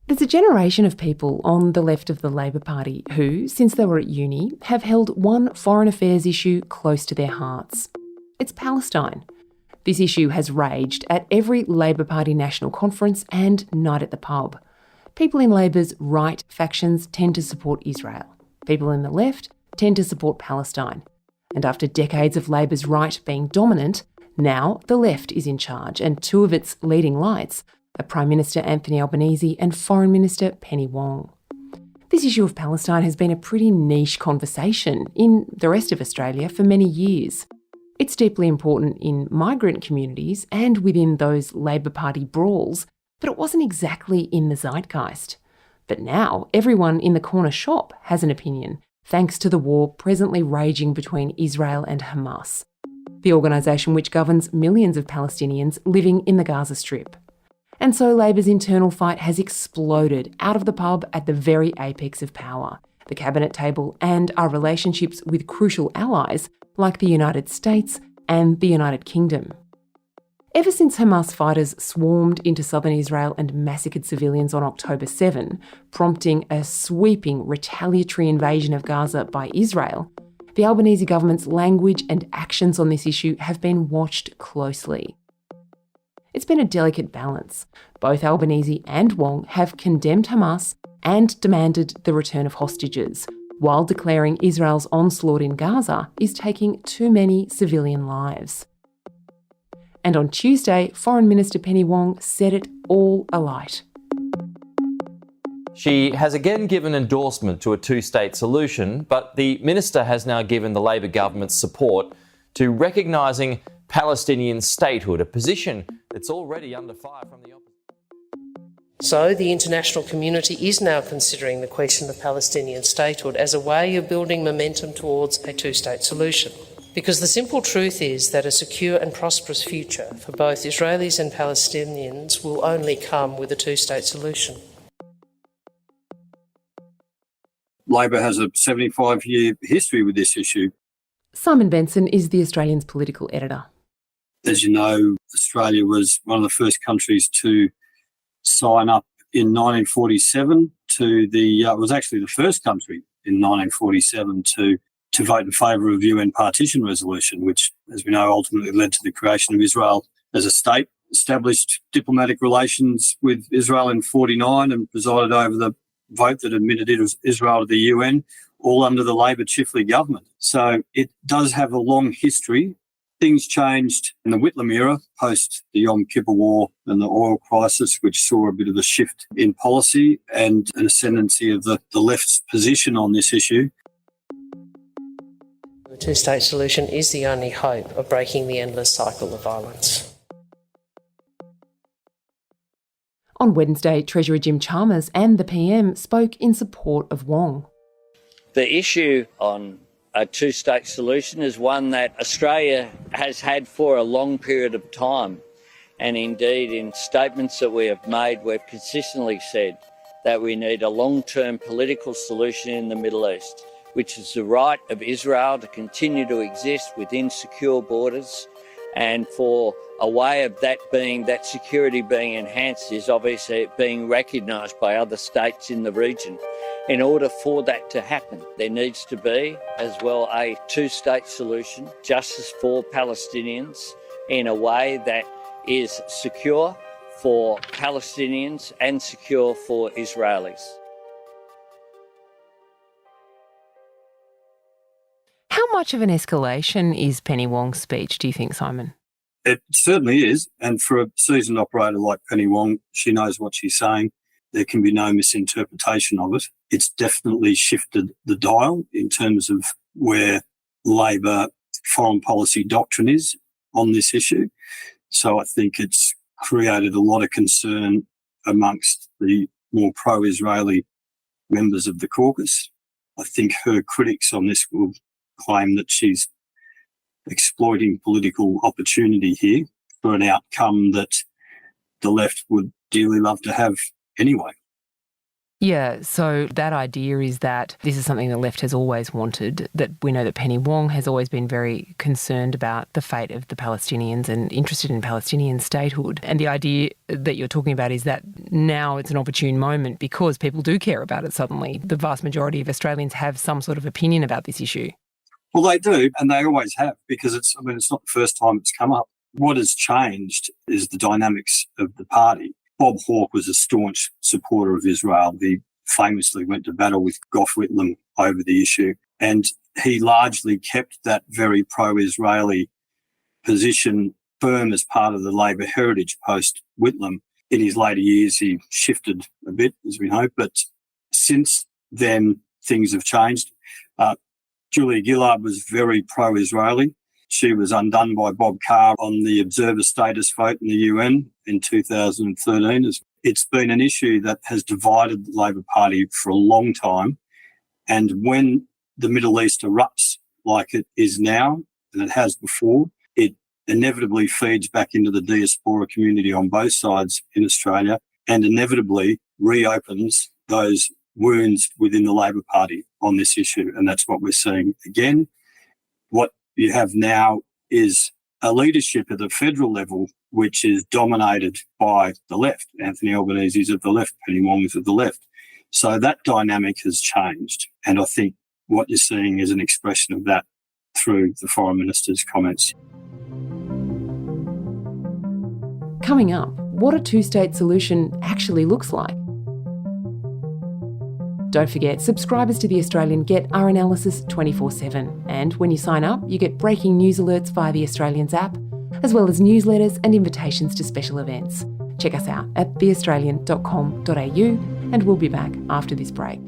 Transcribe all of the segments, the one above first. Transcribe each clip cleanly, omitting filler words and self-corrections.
There's a generation of people on the left of the Labor Party who, since they were at uni, have held one foreign affairs issue close to their hearts. It's Palestine. This issue has raged at every Labor Party national conference and night at the pub. People in Labor's right factions tend to support Israel. People in the left tend to support Palestine. And after decades of Labor's right being dominant, now the left is in charge, and two of its leading lights are Prime Minister Anthony Albanese and Foreign Minister Penny Wong. This issue of Palestine has been a pretty niche conversation in the rest of Australia for many years. It's deeply important in migrant communities and within those Labor Party brawls, but it wasn't exactly in the zeitgeist. But now everyone in the corner shop has an opinion, thanks to the war presently raging between Israel and Hamas, the organisation which governs millions of Palestinians living in the Gaza Strip. And so Labor's internal fight has exploded out of the pub at the very apex of power, the cabinet table, and our relationships with crucial allies like the United States and the United Kingdom. Ever since Hamas fighters swarmed into southern Israel and massacred civilians on October 7, prompting a sweeping retaliatory invasion of Gaza by Israel, the Albanese government's language and actions on this issue have been watched closely. It's been a delicate balance. Both Albanese and Wong have condemned Hamas and demanded the return of hostages, while declaring Israel's onslaught in Gaza is taking too many civilian lives. And on Tuesday, Foreign Minister Penny Wong set it all alight. She has again given endorsement to a two-state solution, but the minister has now given the Labor government's support to recognising Palestinian statehood, a position that's already under fire from the opposition. So the international community is now considering the question of Palestinian statehood as a way of building momentum towards a two-state solution. Because the simple truth is that a secure and prosperous future for both Israelis and Palestinians will only come with a two-state solution. Labor has a 75-year history with this issue. Simon Benson is the Australian's political editor. As you know, Australia was one of the first countries to sign up in 1947 to it was actually the first country in 1947 to vote in favour of UN partition resolution, which, as we know, ultimately led to the creation of Israel as a state, established diplomatic relations with Israel in 1949 and presided over the vote that admitted Israel to the UN, all under the Labor Chifley government. So it does have a long history. Things changed in the Whitlam era, post the Yom Kippur War and the oil crisis, which saw a bit of a shift in policy and an ascendancy of the left's position on this issue. The two-state solution is the only hope of breaking the endless cycle of violence. On Wednesday, Treasurer Jim Chalmers and the PM spoke in support of Wong. The issue on a two-state solution is one that Australia has had for a long period of time. And indeed, in statements that we have made, we've consistently said that we need a long-term political solution in the Middle East, which is the right of Israel to continue to exist within secure borders, and for a way of that security being enhanced is obviously being recognised by other states in the region. In order for that to happen, there needs to be, as well, a two-state solution, justice for Palestinians in a way that is secure for Palestinians and secure for Israelis. How much of an escalation is Penny Wong's speech, do you think, Simon? It certainly is. And for a seasoned operator like Penny Wong, she knows what she's saying. There can be no misinterpretation of it. It's definitely shifted the dial in terms of where Labor foreign policy doctrine is on this issue. So I think it's created a lot of concern amongst the more pro-Israeli members of the caucus. I think her critics on this will claim that she's exploiting political opportunity here for an outcome that the left would dearly love to have anyway. Yeah, so that idea is that this is something the left has always wanted, that we know that Penny Wong has always been very concerned about the fate of the Palestinians and interested in Palestinian statehood. And the idea that you're talking about is that now it's an opportune moment because people do care about it suddenly. The vast majority of Australians have some sort of opinion about this issue. Well, they do, and they always have, because it's not the first time it's come up. What has changed is the dynamics of the party. Bob Hawke was a staunch supporter of Israel. He famously went to battle with Gough Whitlam over the issue, and he largely kept that very pro-Israeli position firm as part of the Labor heritage post-Whitlam. In his later years, he shifted a bit, as we hope, but since then, things have changed. Julia Gillard was very pro-Israeli. She was undone by Bob Carr on the observer status vote in the UN in 2013. It's been an issue that has divided the Labor Party for a long time. And when the Middle East erupts like it is now, and it has before, it inevitably feeds back into the diaspora community on both sides in Australia and inevitably reopens those wounds within the Labor Party on this issue. And that's what we're seeing again. What you have now is a leadership at the federal level which is dominated by the left. Anthony Albanese is of the left, Penny Wong is of the left. So that dynamic has changed. And I think what you're seeing is an expression of that through the Foreign Minister's comments. Coming up, what a two-state solution actually looks like. Don't forget, subscribers to The Australian get our analysis 24/7. And when you sign up, you get breaking news alerts via The Australian's app, as well as newsletters and invitations to special events. Check us out at theaustralian.com.au, and we'll be back after this break.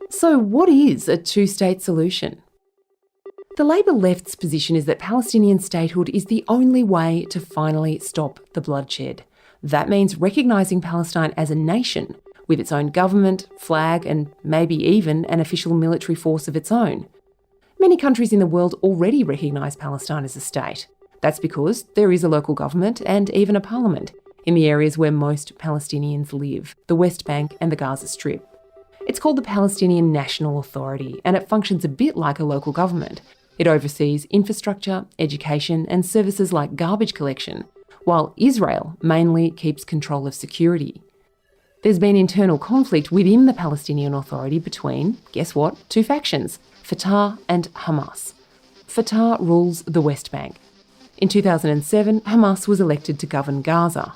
So what is a two-state solution? The Labor left's position is that Palestinian statehood is the only way to finally stop the bloodshed. That means recognising Palestine as a nation with its own government, flag, and maybe even an official military force of its own. Many countries in the world already recognise Palestine as a state. That's because there is a local government and even a parliament in the areas where most Palestinians live, the West Bank and the Gaza Strip. It's called the Palestinian National Authority, and it functions a bit like a local government. It oversees infrastructure, education, and services like garbage collection, while Israel mainly keeps control of security. There's been internal conflict within the Palestinian Authority between, guess what, two factions, Fatah and Hamas. Fatah rules the West Bank. In 2007, Hamas was elected to govern Gaza.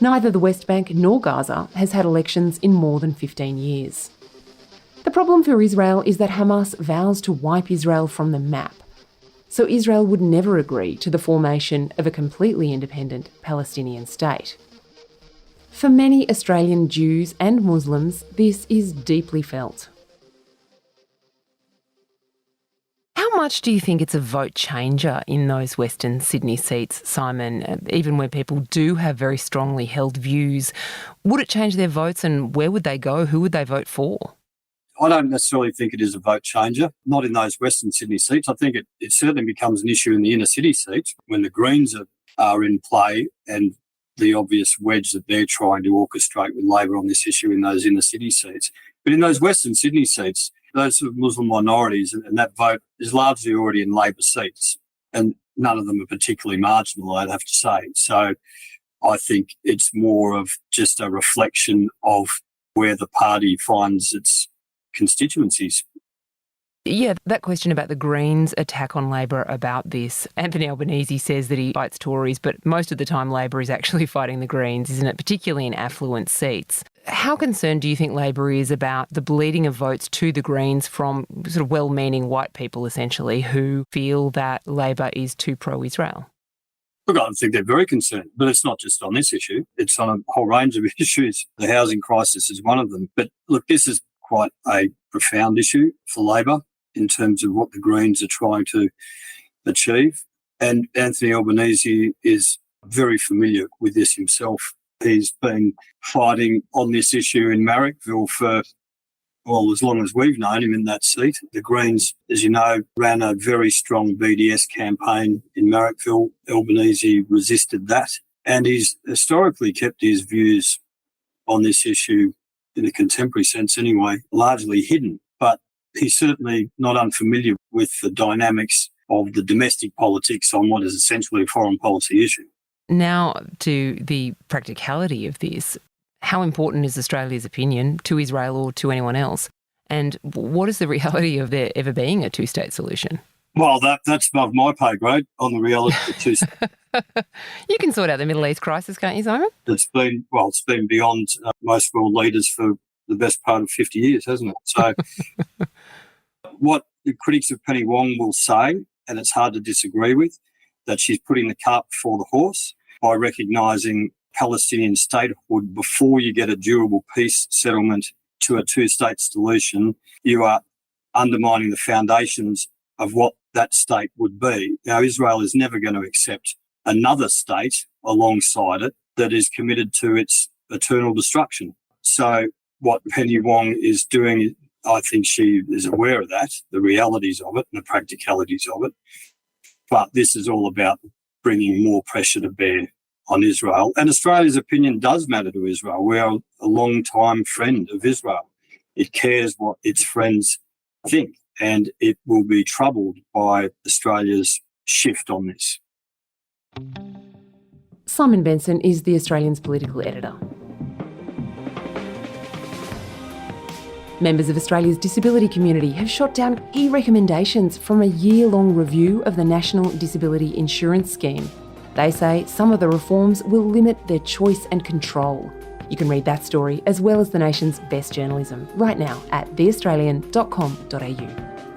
Neither the West Bank nor Gaza has had elections in more than 15 years. The problem for Israel is that Hamas vows to wipe Israel from the map. So Israel would never agree to the formation of a completely independent Palestinian state. For many Australian Jews and Muslims, this is deeply felt. How much do you think it's a vote changer in those Western Sydney seats, Simon, even where people do have very strongly held views? Would it change their votes, and where would they go? Who would they vote for? I don't necessarily think it is a vote changer, not in those Western Sydney seats. I think it certainly becomes an issue in the inner city seats when the Greens are in play and the obvious wedge that they're trying to orchestrate with Labor on this issue in those inner city seats. But in those Western Sydney seats, those sort of Muslim minorities, and that vote is largely already in Labor seats, and none of them are particularly marginal, I'd have to say. So I think it's more of just a reflection of where the party finds its constituencies. Yeah, that question about the Greens' attack on Labor about this. Anthony Albanese says that he fights Tories, but most of the time Labor is actually fighting the Greens, isn't it? Particularly in affluent seats. How concerned do you think Labor is about the bleeding of votes to the Greens from sort of well-meaning white people, essentially, who feel that Labor is too pro-Israel? Look, I think they're very concerned, but it's not just on this issue. It's on a whole range of issues. The housing crisis is one of them. But look, this is quite a profound issue for Labor in terms of what the Greens are trying to achieve. And Anthony Albanese is very familiar with this himself. He's been fighting on this issue in Marrickville for well, as long as we've known him in that seat. The Greens, as you know, ran a very strong BDS campaign in Marrickville. Albanese resisted that. And he's historically kept his views on this issue, in a contemporary sense anyway, largely hidden. But he's certainly not unfamiliar with the dynamics of the domestic politics on what is essentially a foreign policy issue. Now to the practicality of this. How important is Australia's opinion to Israel or to anyone else? And what is the reality of there ever being a two-state solution? Well, that's above my pay grade on the reality of the two-state. You can sort out the Middle East crisis, can't you, Simon? It's been beyond most world leaders for the best part of 50 years, hasn't it? So what the critics of Penny Wong will say, and it's hard to disagree with, that she's putting the cart before the horse by recognising Palestinian statehood before you get a durable peace settlement to a two-state solution. You are undermining the foundations of what that state would be. Now, Israel is never going to accept another state alongside it that is committed to its eternal destruction. So what Penny Wong is doing, I think she is aware of that, the realities of it and the practicalities of it. But this is all about bringing more pressure to bear on Israel. And Australia's opinion does matter to Israel. We are a long-time friend of Israel. It cares what its friends think, and it will be troubled by Australia's shift on this. Simon Benson is The Australian's political editor. Members of Australia's disability community have shot down key recommendations from a year-long review of the National Disability Insurance Scheme. They say some of the reforms will limit their choice and control. You can read that story as well as the nation's best journalism right now at theaustralian.com.au.